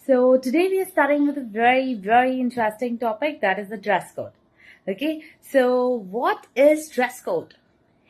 So today we are starting with a very, very interesting topic, that is the dress code. Okay, so what is dress code?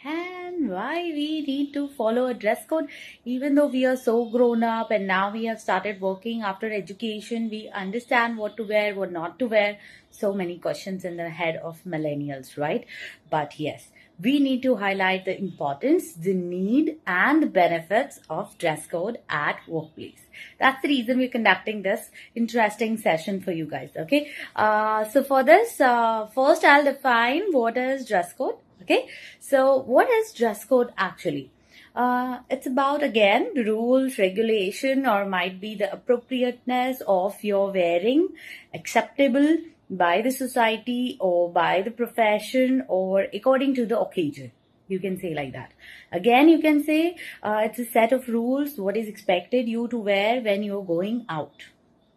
And why we need to follow a dress code, even though we are so grown up and now we have started working after education, we understand what to wear, what not to wear. So many questions in the head of millennials, right? But yes, we need to highlight the importance, the need, and the benefits of dress code at workplace. That's the reason we're conducting this interesting session for you guys. Okay. So for this, first I'll define what is dress code. Okay. So what is dress code actually? It's about, again, rules, regulation, or might be the appropriateness of your wearing, acceptable by the society or by the profession or according to the occasion. You can say like that. Again, you can say it's a set of rules, what is expected you to wear when you're going out.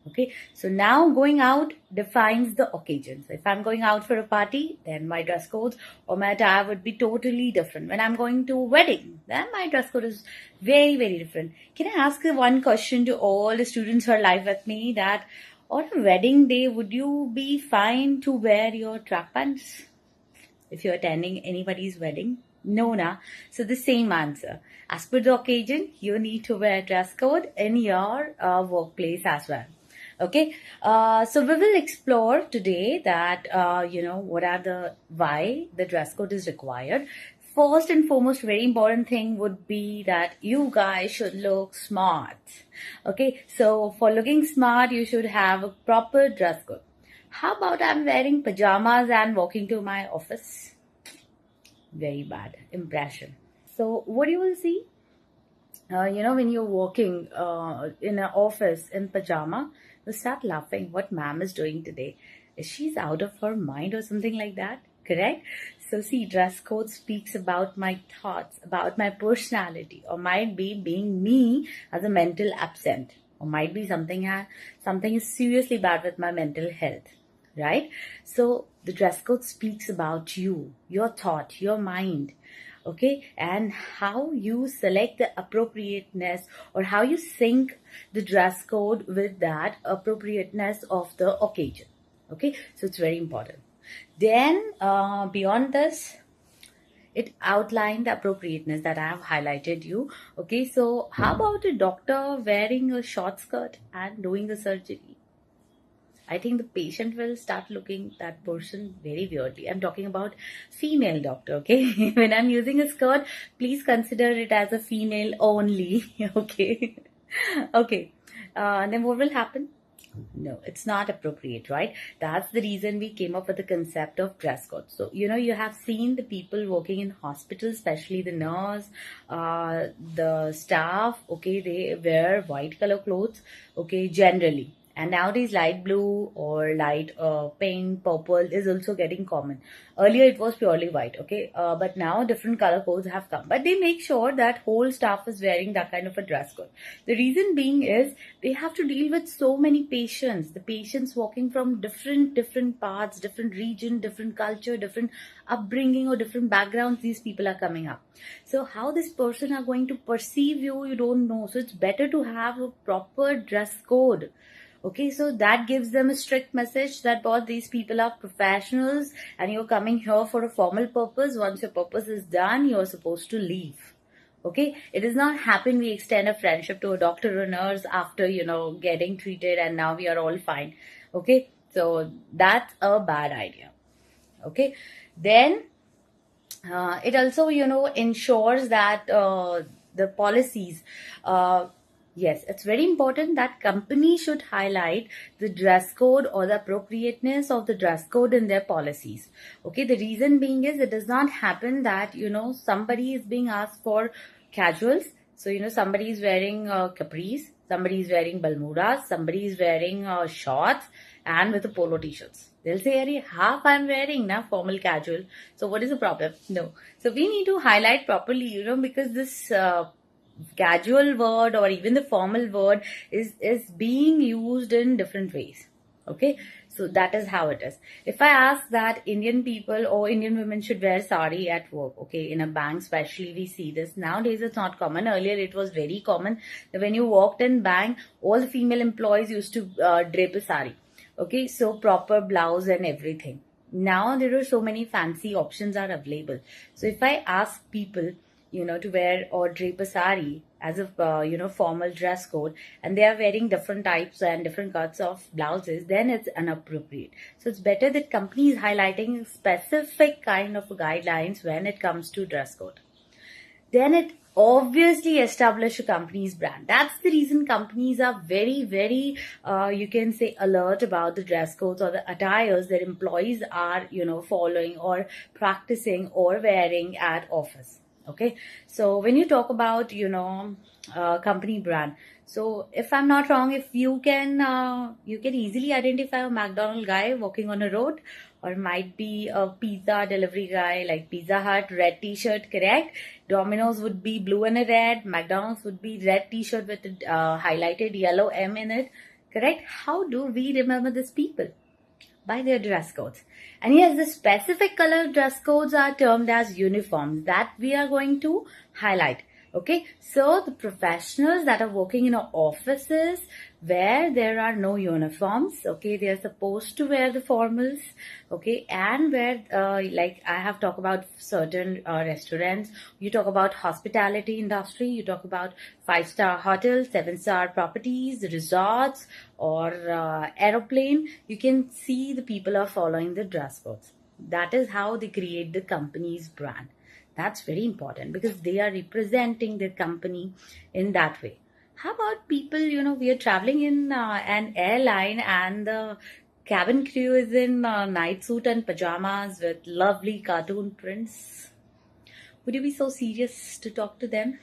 Okay, so now going out defines the occasion. So if I'm going out for a party, then my dress code or my attire would be totally different. When I'm going to a wedding, then my dress code is very, very different. Can I ask one question to all the students who are live with me, that on a wedding day, would you be fine to wear your track pants if you're attending anybody's wedding? No, na. So the same answer. As per the occasion, you need to wear dress code in your workplace as well. Okay, so we will explore today that what are the why the dress code is required. First and foremost, very important thing would be that you guys should look smart. Okay, so for looking smart, you should have a proper dress code. How about I'm wearing pajamas and walking to my office? Very bad impression. So what you will see, when you're working in an office in pajama, you start laughing. What ma'am is doing today? Is she's out of her mind or something like that? Correct? So see, dress code speaks about my thoughts, about my personality, or might be being me as a mental absent, or might be something is seriously bad with my mental health. Right? So the dress code speaks about you, your thought, your mind. Okay, and how you select the appropriateness or how you sync the dress code with that appropriateness of the occasion. Okay, so it's very important. Then beyond this, it outlined the appropriateness that I have highlighted you. Okay, so how about a doctor wearing a short skirt and doing a surgery? I think the patient will start looking that person very weirdly. I'm talking about female doctor, okay? When I'm using a skirt, please consider it as a female only, okay? Okay. Then what will happen? No, it's not appropriate, right? That's the reason we came up with the concept of dress code. So, you have seen the people working in hospitals, especially the nurse, the staff, okay, they wear white color clothes, okay, generally. And nowadays, light blue or light pink, purple is also getting common. Earlier, it was purely white, okay? But now, different color codes have come. But they make sure that whole staff is wearing that kind of a dress code. The reason being is they have to deal with so many patients. The patients walking from different parts, different region, different culture, different upbringing or different backgrounds. These people are coming up. So how this person are going to perceive you, you don't know. So it's better to have a proper dress code. Okay, so that gives them a strict message that both these people are professionals and you're coming here for a formal purpose. Once your purpose is done, you're supposed to leave. Okay, it does not happen we extend a friendship to a doctor or nurse after, getting treated and now we are all fine. Okay, so that's a bad idea. Okay, then it also, ensures that the policies, yes, it's very important that companies should highlight the dress code or the appropriateness of the dress code in their policies. Okay, the reason being is it does not happen that, somebody is being asked for casuals. So, somebody is wearing capris, somebody is wearing Bermudas, somebody is wearing shorts and with a polo t-shirts. They'll say, Arey, half I'm wearing now formal casual. So what is the problem? No. So we need to highlight properly, because this casual word or even the formal word is being used in different ways. Okay, So that is how it is. If I ask that Indian people or Indian women should wear sari at work, okay, in a bank especially, we see this. Nowadays it's not common. Earlier it was very common that when you walked in bank, all the female employees used to drape a sari. Okay, so proper blouse and everything. Now there are so many fancy options are available. So if I ask people, to wear or drape a sari as a, formal dress code, and they are wearing different types and different cuts of blouses, then it's inappropriate. So it's better that companies highlighting specific kind of guidelines when it comes to dress code. Then it obviously establish a company's brand. That's the reason companies are very, very, you can say, alert about the dress codes or the attires that employees are, following or practicing or wearing at office. Okay, so when you talk about, company brand, so if I'm not wrong, if you can easily identify a McDonald guy walking on a road, or might be a pizza delivery guy like Pizza Hut, red t-shirt, correct? Domino's would be blue and a red. McDonald's would be red t-shirt with a highlighted yellow M in it, correct? How do we remember these people? By their dress codes. And yes, the specific color dress codes are termed as uniforms that we are going to highlight. Okay, so the professionals that are working in offices where there are no uniforms, okay, they are supposed to wear the formals, okay, and where like I have talked about certain restaurants, you talk about hospitality industry, you talk about 5-star hotels, 7-star properties, resorts, or aeroplane, you can see the people are following the dress codes. That is how they create the company's brand. That's very important because they are representing their company in that way. How about people, we are traveling in an airline and the cabin crew is in night suit and pajamas with lovely cartoon prints. Would you be so serious to talk to them?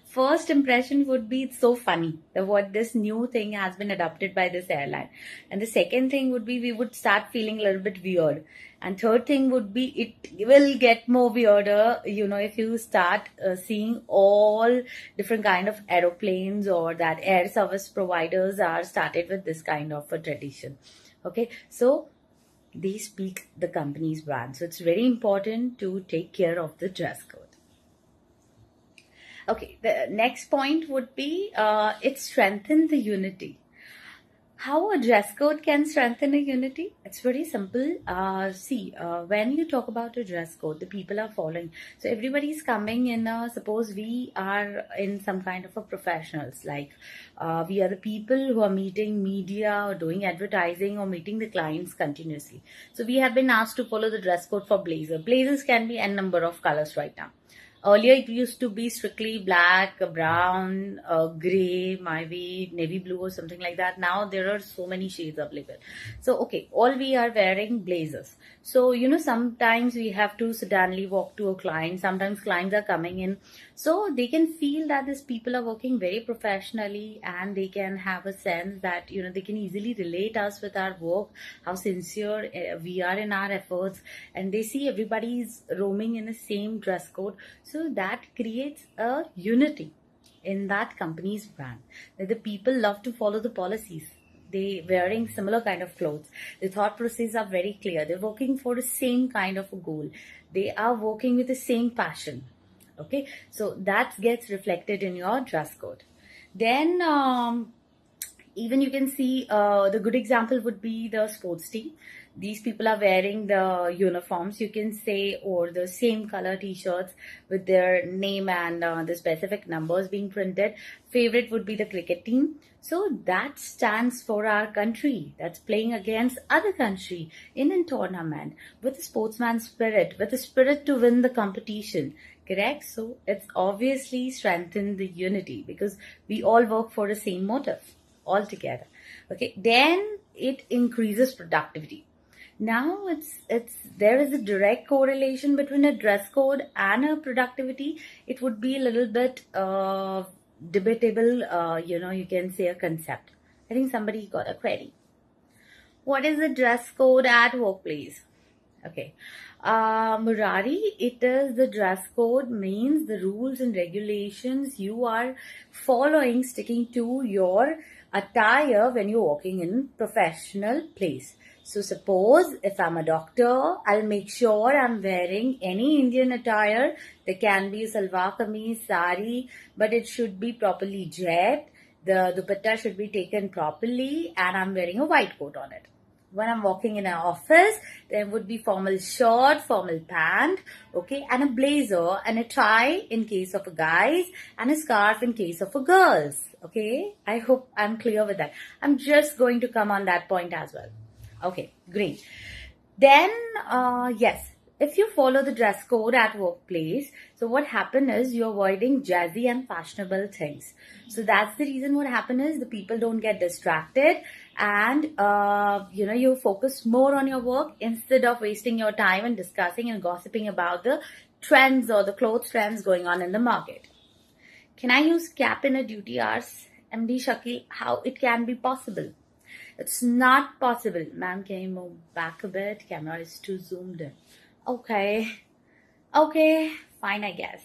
First impression would be it's so funny that what this new thing has been adopted by this airline. And the second thing would be we would start feeling a little bit weird. And third thing would be it will get more weirder, if you start seeing all different kind of aeroplanes or that air service providers are started with this kind of a tradition. Okay, so they speak the company's brand. So it's very important to take care of the dress code. Okay, the next point would be it strengthens the unity. How a dress code can strengthen a unity? It's very simple. When you talk about a dress code, the people are following. So everybody's coming in, suppose we are in some kind of a professionals, like we are the people who are meeting media or doing advertising or meeting the clients continuously. So we have been asked to follow the dress code for blazer. Blazers can be n number of colors right now. Earlier, it used to be strictly black, brown, gray, maybe navy blue or something like that. Now, there are so many shades available. So, okay, all we are wearing blazers. So, sometimes we have to suddenly walk to a client. Sometimes clients are coming in. So, they can feel that these people are working very professionally and they can have a sense that, they can easily relate us with our work, how sincere we are in our efforts. And they see everybody is roaming in the same dress code. So that creates a unity in that company's brand. That the people love to follow the policies. They wearing similar kind of clothes. The thought process are very clear. They're working for the same kind of a goal. They are working with the same passion. Okay, so that gets reflected in your dress code. Then even you can see the good example would be the sports team. These people are wearing the uniforms, you can say, or the same color t-shirts with their name and the specific numbers being printed. Favorite would be the cricket team. So that stands for our country that's playing against other country in a tournament with a sportsman spirit, with a spirit to win the competition. Correct? So it's obviously strengthened the unity because we all work for the same motive all together. Okay, then it increases productivity. Now there is a direct correlation between a dress code and a productivity. It would be a little bit debatable, you can say a concept. I think somebody got a query. What is the dress code at workplace? Okay. Murari, it is the dress code means the rules and regulations you are following, sticking to your attire when you're walking in professional place. So suppose if I'm a doctor, I'll make sure I'm wearing any Indian attire. There can be salwar kameez, sari, but it should be properly draped. The dupatta should be taken properly, and I'm wearing a white coat on it. When I'm walking in an office, there would be formal shirt, formal pant, okay, and a blazer and a tie in case of a guys, and a scarf in case of a girls. Okay, I hope I'm clear with that. I'm just going to come on that point as well. Okay, great. Then, yes, if you follow the dress code at workplace, so what happen is you're avoiding jazzy and fashionable things. So that's the reason what happen is the people don't get distracted, and you focus more on your work instead of wasting your time and discussing and gossiping about the trends or the clothes trends going on in the market. Can I use cap in a duty hours? MD Shakil, how it can be possible? It's not possible. Ma'am, can you move back a bit? Camera is too zoomed in. Okay, fine, I guess.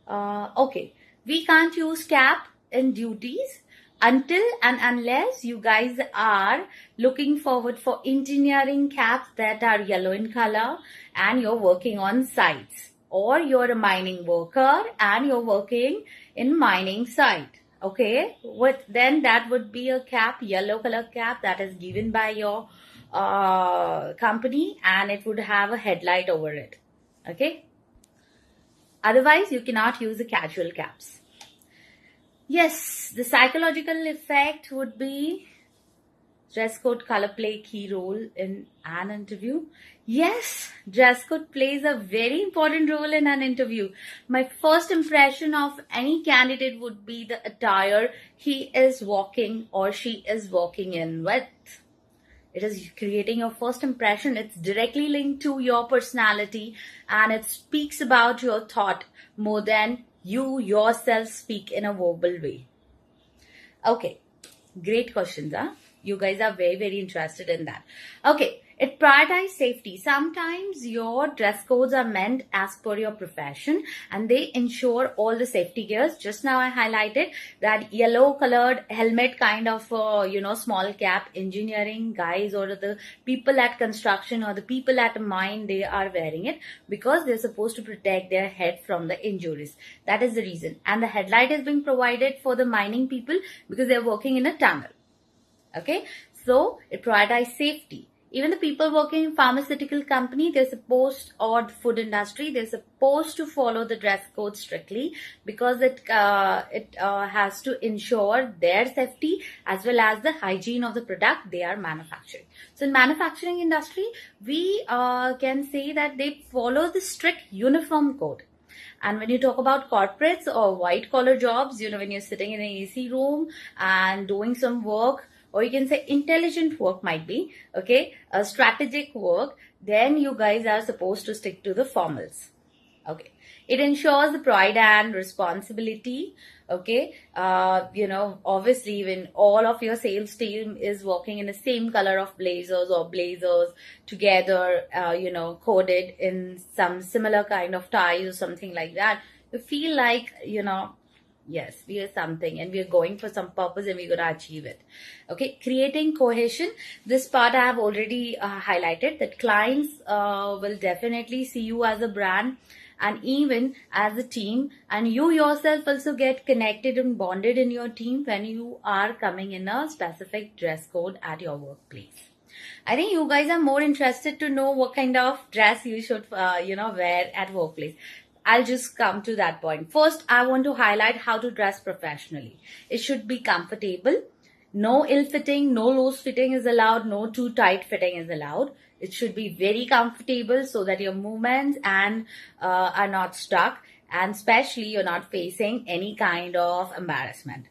Okay, we can't use cap in duties until and unless you guys are looking forward for engineering caps that are yellow in color and you're working on sites, or you're a mining worker and you're working in mining site. Okay, then that would be a cap, yellow color cap that is given by your company, and it would have a headlight over it. Okay, otherwise you cannot use the casual caps. Yes, the psychological effect would be dress code color play key role in an interview. Yes, dress code plays a very important role in an interview. My first impression of any candidate would be the attire he is walking or she is walking in with. It is creating your first impression. It's directly linked to your personality, and it speaks about your thought more than you yourself speak in a verbal way. Okay, great questions, huh? You guys are very, very interested in that. Okay, it prioritizes safety. Sometimes your dress codes are meant as per your profession, and they ensure all the safety gears. Just now I highlighted that yellow colored helmet kind of, small cap engineering guys or the people at construction or the people at a mine, they are wearing it because they're supposed to protect their head from the injuries. That is the reason. And the headlight is being provided for the mining people because they're working in a tunnel. Okay, so it prioritizes safety. Even the people working in pharmaceutical company, they're supposed, or food industry, they're supposed to follow the dress code strictly because it has to ensure their safety as well as the hygiene of the product they are manufacturing. So in manufacturing industry, we can say that they follow the strict uniform code. And when you talk about corporates or white collar jobs, when you're sitting in an AC room and doing some work, or you can say intelligent work might be, okay, a strategic work, then you guys are supposed to stick to the formals. Okay, it ensures the pride and responsibility. Okay, obviously when all of your sales team is working in the same color of blazers together, coded in some similar kind of ties or something like that, you feel like, yes, we are something and we are going for some purpose and we're going to achieve it. Okay, creating cohesion. This part I have already highlighted, that clients will definitely see you as a brand and even as a team, and you yourself also get connected and bonded in your team when you are coming in a specific dress code at your workplace. I think you guys are more interested to know what kind of dress you should wear at workplace. I'll just come to that point. First, I want to highlight how to dress professionally. It should be comfortable. No ill fitting, no loose fitting is allowed, no too tight fitting is allowed. It should be very comfortable so that your movements are not stuck, and especially you're not facing any kind of embarrassment.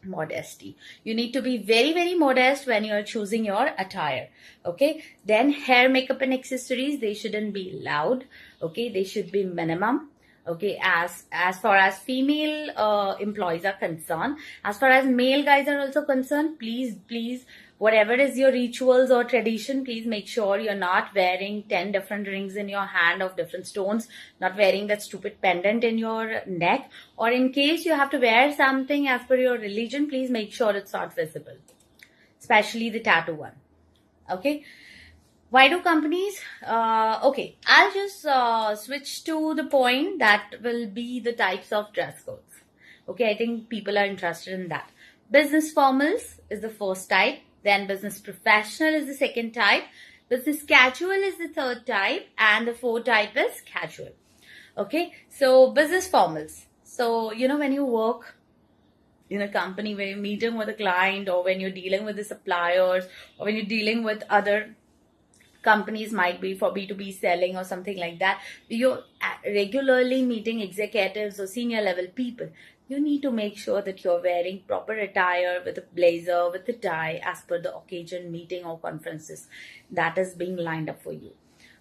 Modesty. You need to be very, very modest when you're choosing your attire. Okay. Then hair, makeup and accessories, they shouldn't be loud. Okay. They should be minimum. Okay. As far as female employees are concerned, as far as male guys are also concerned, please Whatever is your rituals or tradition, please make sure you're not wearing 10 different rings in your hand of different stones, not wearing that stupid pendant in your neck, or in case you have to wear something as per your religion, please make sure it's not visible, especially the tattoo one. Okay. Why do companies? Okay, I'll just switch to the point that will be the types of dress codes. Okay, I think people are interested in that. Business formals is the first type, then business professional is the second type, business casual is the third type, and the fourth type is casual. Okay, so business formals. So, when you work in a company, when you're meeting with a client, or when you're dealing with the suppliers, or when you're dealing with other companies, might be for B2B selling or something like that, you're regularly meeting executives or senior level people, you need to make sure that you're wearing proper attire with a blazer, with a tie, as per the occasion, meeting or conferences that is being lined up for you.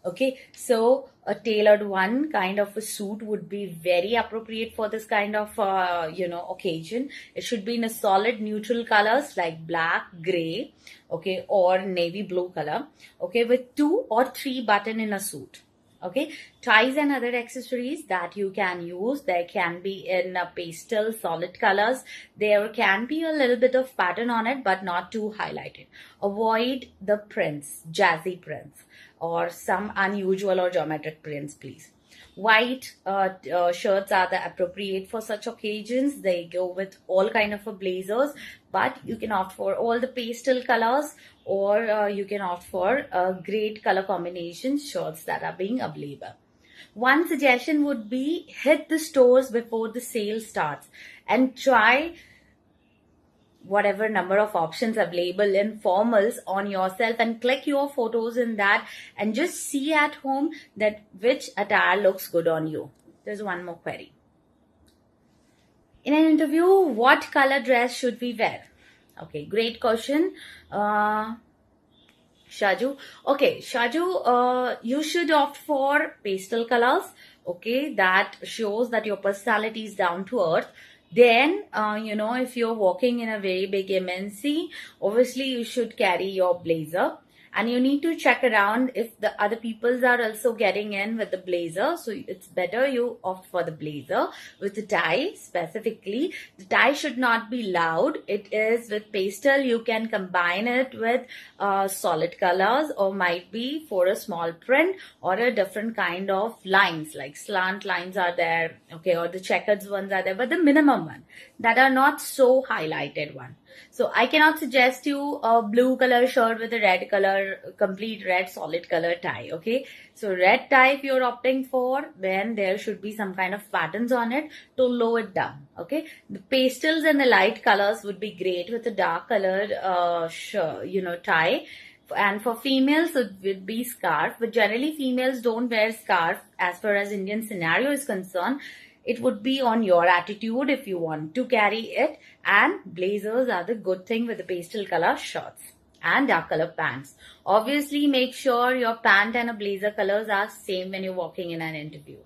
Okay, so a tailored one kind of a suit would be very appropriate for this kind of occasion. It should be in a solid neutral colors like black, gray, okay, or navy blue color, okay, with 2 or 3 button in a suit. Okay, ties and other accessories that you can use, there can be in pastel solid colors. There can be a little bit of pattern on it, but not too highlighted. Avoid the prints, jazzy prints, or some unusual or geometric prints, please. White shirts are the appropriate for such occasions. They go with all kind of blazers, but you can opt for all the pastel colors, or you can opt for great color combination shirts that are being available. One suggestion would be hit the stores before the sale starts and try whatever number of options available in formals on yourself and click your photos in that and just see at home that which attire looks good on you. There's one more query. In an interview, what color dress should we wear? Okay, great question. Shaju. Okay, Shaju, you should opt for pastel colors. Okay, that shows that your personality is down to earth. Then, if you're working in a very big MNC, obviously you should carry your blazer. And you need to check around if the other peoples are also getting in with the blazer. So it's better you opt for the blazer with the tie specifically. The tie should not be loud. It is with pastel. You can combine it with solid colors, or might be for a small print or a different kind of lines, like slant lines are there, okay, or the checkered ones are there, but the minimum one that are not so highlighted one. So I cannot suggest you a blue color shirt with a red color, complete red solid color tie. Okay. So red tie if you're opting for, then there should be some kind of patterns on it to low it down. Okay. The pastels and the light colors would be great with a dark colored, tie. And for females, it would be scarf. But generally females don't wear scarf as far as Indian scenario is concerned. It would be on your attitude if you want to carry it. And blazers are the good thing with the pastel color shirts and dark color pants. Obviously, make sure your pant and a blazer colors are same when you're walking in an interview.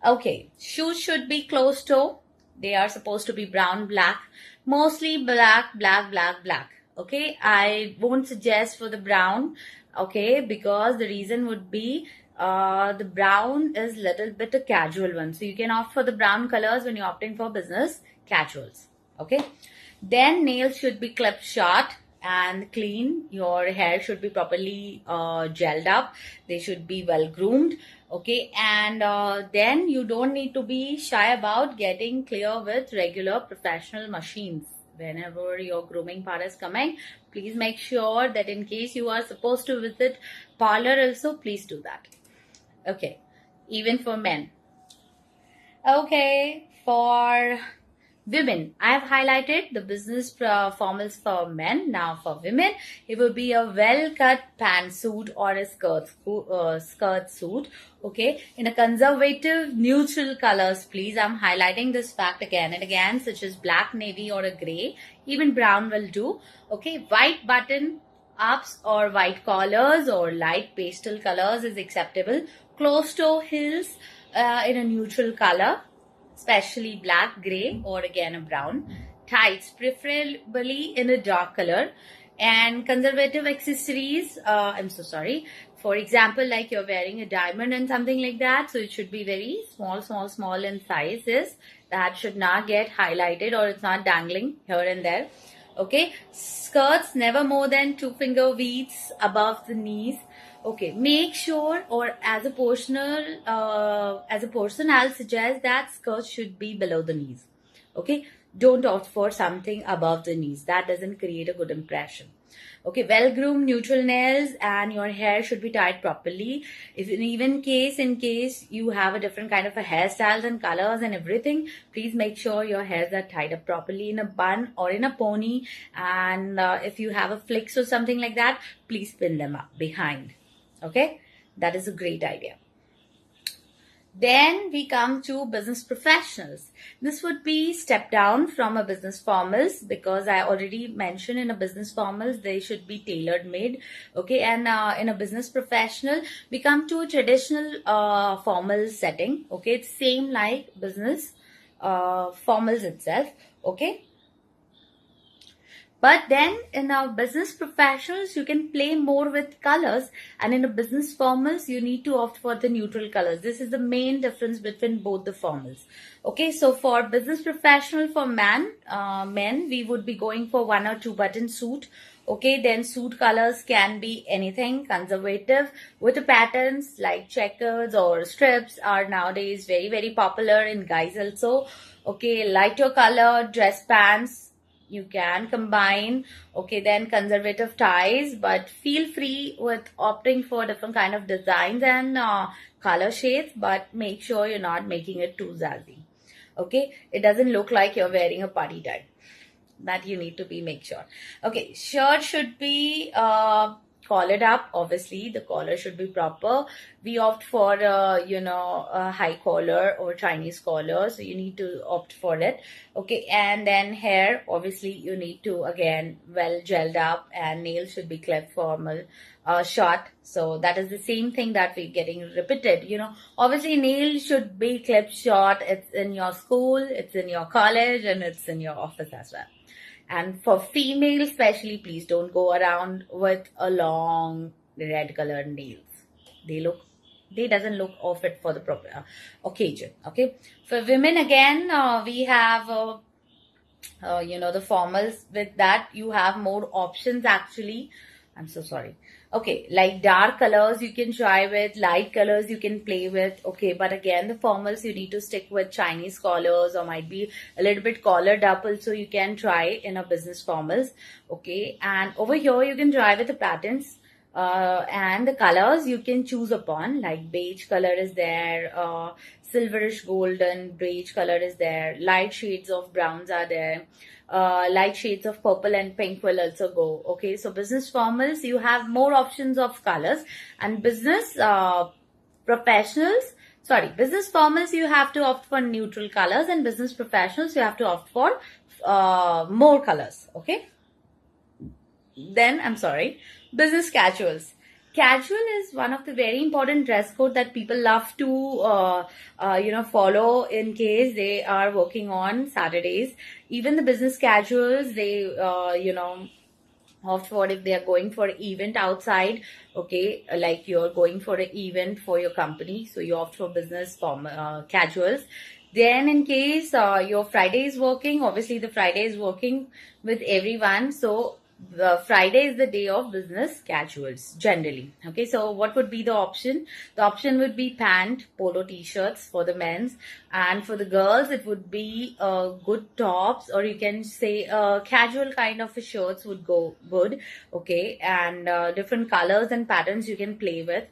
Okay, shoes should be closed toe. They are supposed to be brown, black. Mostly black, black, black, black. Okay, I won't suggest for the brown. Okay, because the reason would be the brown is little bit a casual one. So you can opt for the brown colors when you're opting for business casuals. Okay. Then nails should be clipped short and clean. Your hair should be properly gelled up. They should be well groomed. Okay. And then you don't need to be shy about getting clear with regular professional machines. Whenever your grooming part is coming, please make sure that in case you are supposed to visit parlor also, please do that. Okay, even for men. Okay, for women, I have highlighted the business formals for men. Now for women, it will be a well-cut pantsuit or a skirt suit. Okay, in a conservative neutral colors, please. I'm highlighting this fact again and again, such as black, navy, or a gray. Even brown will do. Okay, white button ups or white collars or light pastel colors is acceptable. Closed toe heels in a neutral color, especially black, gray, or again a brown. Tights preferably in a dark color. And conservative accessories, I'm so sorry. For example, like you're wearing a diamond and something like that, so it should be very small in sizes. That should not get highlighted or it's not dangling here and there. Okay, skirts never more than 2-finger widths above the knees. Okay, make sure, or as a person, I'll suggest that skirts should be below the knees. Okay, don't opt for something above the knees. That doesn't create a good impression. Okay, well groomed neutral nails, and your hair should be tied properly. If in case you have a different kind of a hairstyles and colors and everything, please make sure your hairs are tied up properly in a bun or in a pony. And if you have a flicks or something like that, please pin them up behind. Okay, that is a great idea. Then we come to business professionals. This would be step down from a business formals, because I already mentioned in a business formals they should be tailor made. Okay, and in a business professional we come to a traditional formal setting. Okay, it's same like business formals itself. Okay, but then in our business professionals, you can play more with colors, and in a business formals, you need to opt for the neutral colors. This is the main difference between both the formals. Okay, so for business professional, for men, we would be going for 1 or 2 button suit. Okay, then suit colors can be anything conservative with the patterns like checkers or strips are nowadays very popular in guys also. Okay, lighter color dress pants you can combine. Okay, then conservative ties, but feel free with opting for different kind of designs and color shades, but make sure you're not making it too zazzy. Okay, it doesn't look like you're wearing a party tie. That you need to be make sure. Okay, shirt should be collared up. Obviously the collar should be proper. We opt for a high collar or Chinese collar, so you need to opt for it. Okay, and then hair, obviously you need to again well gelled up, and nails should be clipped formal short. So that is the same thing that we're getting repeated. Obviously nails should be clipped short. It's in your school, it's in your college, and it's in your office as well. And for female especially, please don't go around with a long red colored nails. They doesn't look fit for the proper occasion. Okay, for women again, we have the formals. With that you have more options actually. I'm so sorry. Okay, like dark colors you can try with, light colors you can play with. Okay, but again the formals you need to stick with Chinese collars, or might be a little bit collared up also you can try in a business formals. Okay, and over here you can try with the patterns and the colors you can choose upon, like beige color is there, silverish golden beige color is there, light shades of browns are there, light shades of purple and pink will also go. Okay, so business formals you have more options of colors, and business business formals you have to opt for neutral colors, and business professionals you have to opt for more colors. Okay, then business casuals. Casual is one of the very important dress code that people love to follow in case they are working on Saturdays. Even the business casuals, they opt for if they are going for an event outside. Okay, like you're going for an event for your company, so you opt for business casuals. Then in case your Friday is working, obviously the Friday is working with everyone, so the Friday is the day of business casuals generally. Okay, so what would be the option? The option would be pant, polo t-shirts for the men's, and for the girls it would be good tops, or you can say casual kind of shirts would go good. Okay, and different colors and patterns you can play with.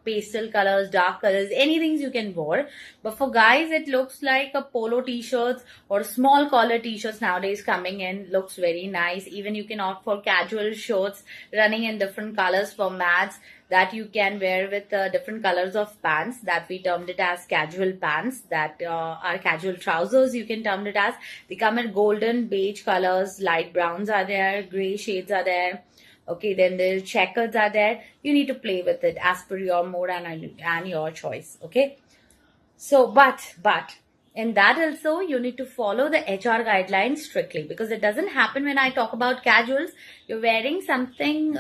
Pastel colors, dark colors, anything you can wear. But for guys, it looks like a polo t-shirts or small collar t-shirts nowadays coming in. Looks very nice. Even you can opt for casual shorts running in different colors for mats that you can wear with different colors of pants, that we termed it as casual pants, that are casual trousers you can term it as. They come in golden, beige colors, light browns are there, gray shades are there. Okay, then the checkers are there. You need to play with it as per your mood and your choice. Okay, so but in that also you need to follow the HR guidelines strictly, because it doesn't happen when I talk about casuals. You're wearing something,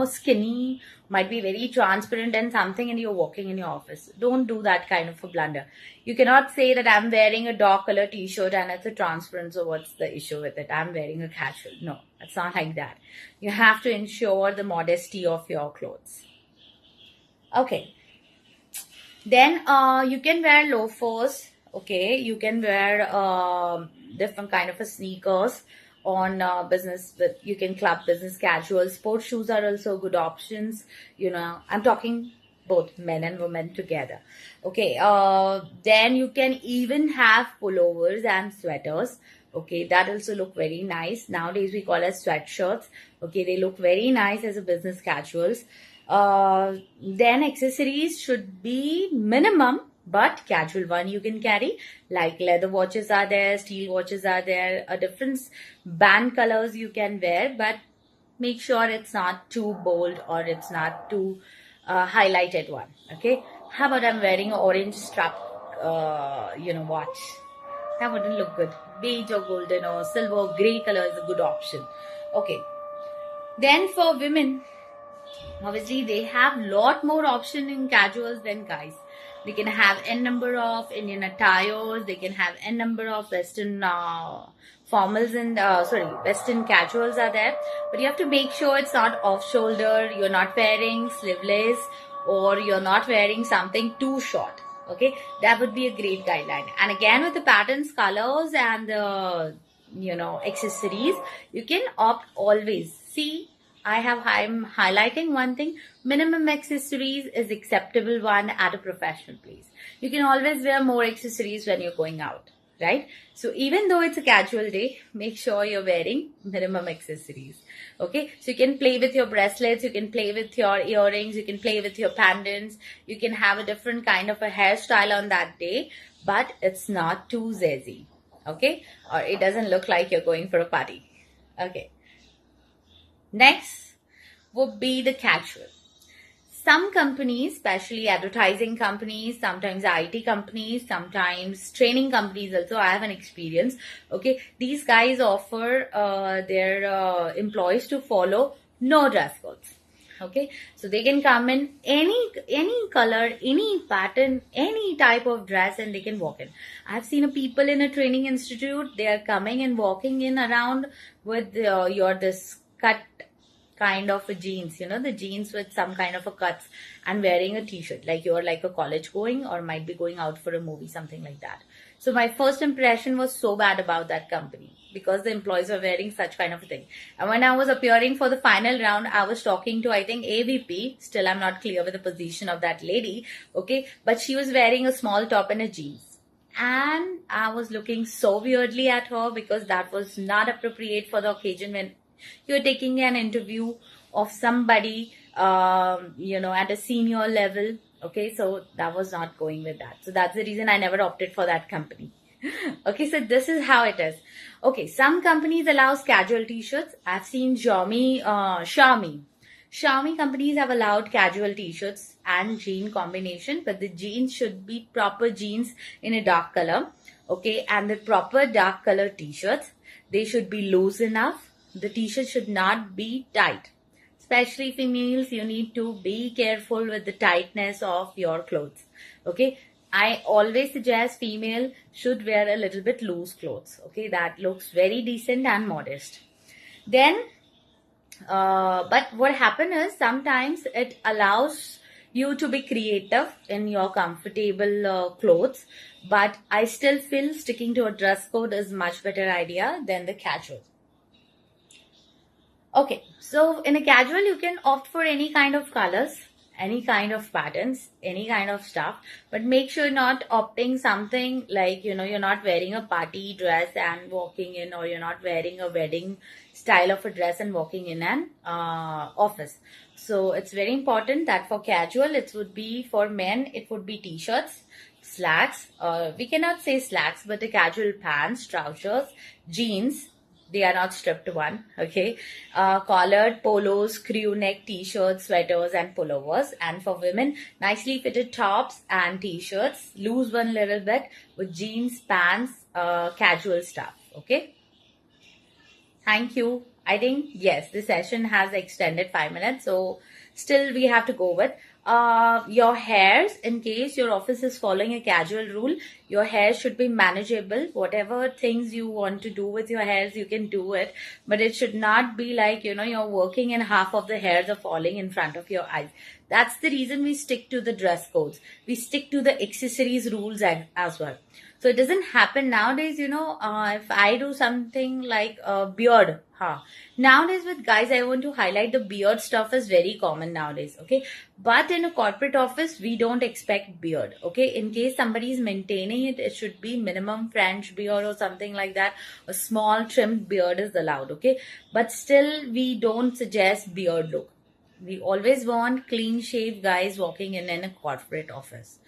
skinny, might be very transparent and something, and you're walking in your office. Don't do that kind of a blunder. You cannot say that I'm wearing a dark color t-shirt and it's a transparent, so what's the issue with it? I'm wearing a casual. No, it's not like that. You have to ensure the modesty of your clothes. Okay. Then you can wear loafers. Okay, you can wear different kind of a sneakers on business. You can club business casual. Sports shoes are also good options. I'm talking both men and women together. Okay, then you can even have pullovers and sweaters. Okay, that also look very nice. Nowadays we call as sweatshirts. Okay, they look very nice as a business casuals. Then accessories should be minimum but casual one you can carry, like leather watches are there, steel watches are there, a different band colors you can wear, but make sure it's not too bold or it's not too highlighted one. Okay, how about I'm wearing an orange strap watch? That wouldn't look good. Beige or golden or silver or gray color is a good option. Okay, then for women, obviously they have lot more option in casuals than guys. They can have n number of Indian attires, they can have n number of western formals and western casuals are there, but you have to make sure it's not off shoulder, you're not wearing sleeveless, or you're not wearing something too short. Okay, that would be a great guideline. And again, with the patterns, colors and the accessories, you can opt always. See, I'm highlighting one thing. Minimum accessories is acceptable one at a professional place. You can always wear more accessories when you're going out, right? So even though it's a casual day, make sure you're wearing minimum accessories. Okay, so you can play with your bracelets, you can play with your earrings, you can play with your pendants, you can have a different kind of a hairstyle on that day, but it's not too zazzy. Okay, or it doesn't look like you're going for a party. Okay. Next would be the casual. Some companies, especially advertising companies, sometimes IT companies, sometimes training companies also, I have an experience. Okay, these guys offer their employees to follow no dress codes. Okay, so they can come in any color, any pattern, any type of dress, and they can walk in. I've seen people in a training institute, they are coming and walking in around with this cut kind of a jeans, the jeans with some kind of a cuts, and wearing a t-shirt, like you're like a college going or might be going out for a movie, something like that. So my first impression was so bad about that company because the employees were wearing such kind of a thing. And when I was appearing for the final round, I was talking to, I think, AVP. Still, I'm not clear with the position of that lady. Okay, but she was wearing a small top and a jeans. And I was looking so weirdly at her because that was not appropriate for the occasion when you're taking an interview of somebody, at a senior level. Okay, so that was not going with that. So that's the reason I never opted for that company. Okay, so this is how it is. Okay, some companies allows casual t-shirts. I've seen Xiaomi companies have allowed casual t-shirts and jean combination, but the jeans should be proper jeans in a dark color. Okay, and the proper dark color t-shirts, they should be loose enough. The t-shirt should not be tight. Especially females, you need to be careful with the tightness of your clothes. Okay, I always suggest female should wear a little bit loose clothes. Okay, that looks very decent and modest. Then, but what happens is sometimes it allows you to be creative in your comfortable clothes, but I still feel sticking to a dress code is much better idea than the casual. Okay, so in a casual, you can opt for any kind of colors, any kind of patterns, any kind of stuff, but make sure not opting something like, you're not wearing a party dress and walking in, or you're not wearing a wedding style of a dress and walking in an office. So it's very important that for casual, it would be for men, it would be t-shirts, slacks, we cannot say slacks, but the casual pants, trousers, jeans, They are not stripped one, okay? Collared polos, crew neck t-shirts, sweaters and pullovers. And for women, nicely fitted tops and t-shirts, loose one little bit with jeans, pants, casual stuff, okay? Thank you. I think, yes, the session has extended 5 minutes, so still we have to go with your hairs. In case your office is following a casual rule, your hair should be manageable. Whatever things you want to do with your hairs, you can do it, but it should not be like, you're working and half of the hairs are falling in front of your eyes. That's the reason we stick to the dress codes. We stick to the accessories rules as well. So it doesn't happen nowadays, if I do something like a beard. Nowadays with guys, I want to highlight the beard stuff is very common nowadays, okay? But in a corporate office, we don't expect beard, okay? In case somebody is maintaining it, it should be minimum French beard or something like that. A small trimmed beard is allowed, okay? But still, we don't suggest beard look. We always want clean shaved guys walking in a corporate office.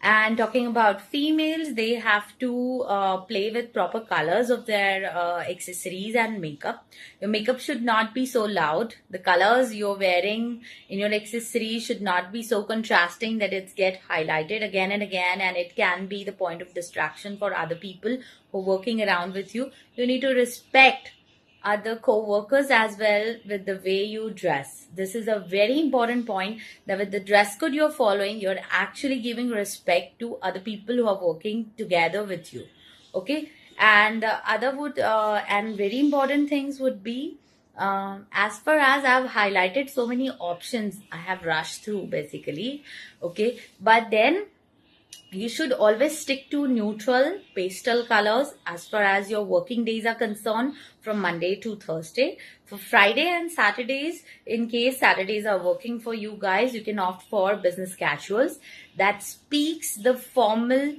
And talking about females, they have to play with proper colors of their accessories and makeup. Your makeup should not be so loud. The colors you're wearing in your accessories should not be so contrasting that it's get highlighted again and again, and it can be the point of distraction for other people who are working around with you. You need to respect other co-workers as well with the way you dress. This is a very important point, that with the dress code you're following, you're actually giving respect to other people who are working together with you, okay? And and very important things would be, as far as I've highlighted so many options, I have rushed through basically, okay? But then you should always stick to neutral pastel colors as far as your working days are concerned, from Monday to Thursday. For Friday and Saturdays, in case Saturdays are working for you guys, you can opt for business casuals. That speaks the formal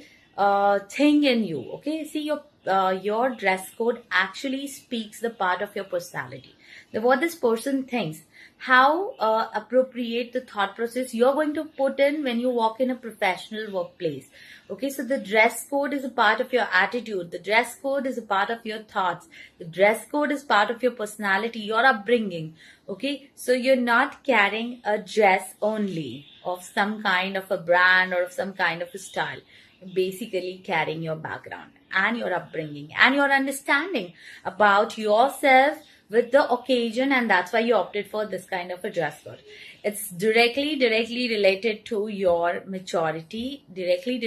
thing in you, okay? See, your dress code actually speaks the part of your personality, what this person thinks, how appropriate the thought process you're going to put in when you walk in a professional workplace. Okay, so the dress code is a part of your attitude. The dress code is a part of your thoughts. The dress code is part of your personality, your upbringing. Okay, so you're not carrying a dress only of some kind of a brand or of some kind of a style. You're basically carrying your background and your upbringing and your understanding about yourself with the occasion, and that's why you opted for this kind of a dress code. It's directly related to your maturity, directly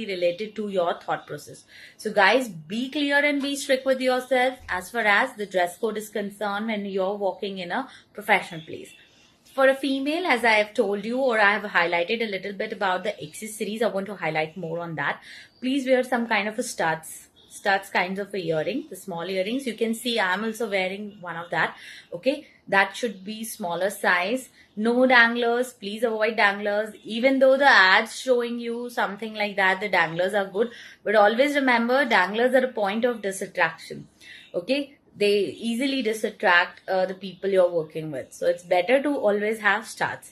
related to your thought process. So guys, be clear and be strict with yourself as far as the dress code is concerned when you're walking in a professional place. For a female, as I have told you, or I have highlighted a little bit about the accessories, I want to highlight more on that. Please wear some kind of a studs kinds of a earring, the small earrings. You can see I'm also wearing one of that, okay? That should be smaller size. No danglers, please avoid danglers. Even though the ads showing you something like that, the danglers are good, but always remember, danglers are a point of distraction, okay? They easily distract the people you're working with. So it's better to always have studs.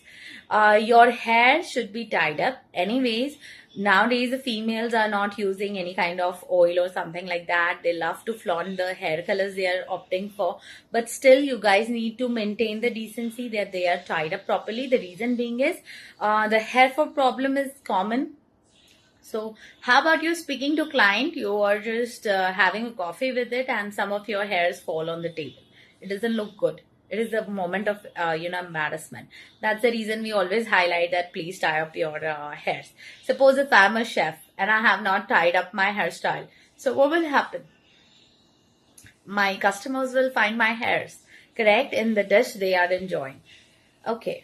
Your hair should be tied up. Anyways, nowadays the females are not using any kind of oil or something like that. They love to flaunt the hair colors they are opting for. But still, you guys need to maintain the decency that they are tied up properly. The reason being is the hair fall problem is common. So how about you speaking to client, you are just having a coffee with it and some of your hairs fall on the table. It doesn't look good. It is a moment of, embarrassment. That's the reason we always highlight that please tie up your hairs. Suppose if I'm a chef and I have not tied up my hairstyle. So what will happen? My customers will find my hairs, correct, in the dish they are enjoying. Okay.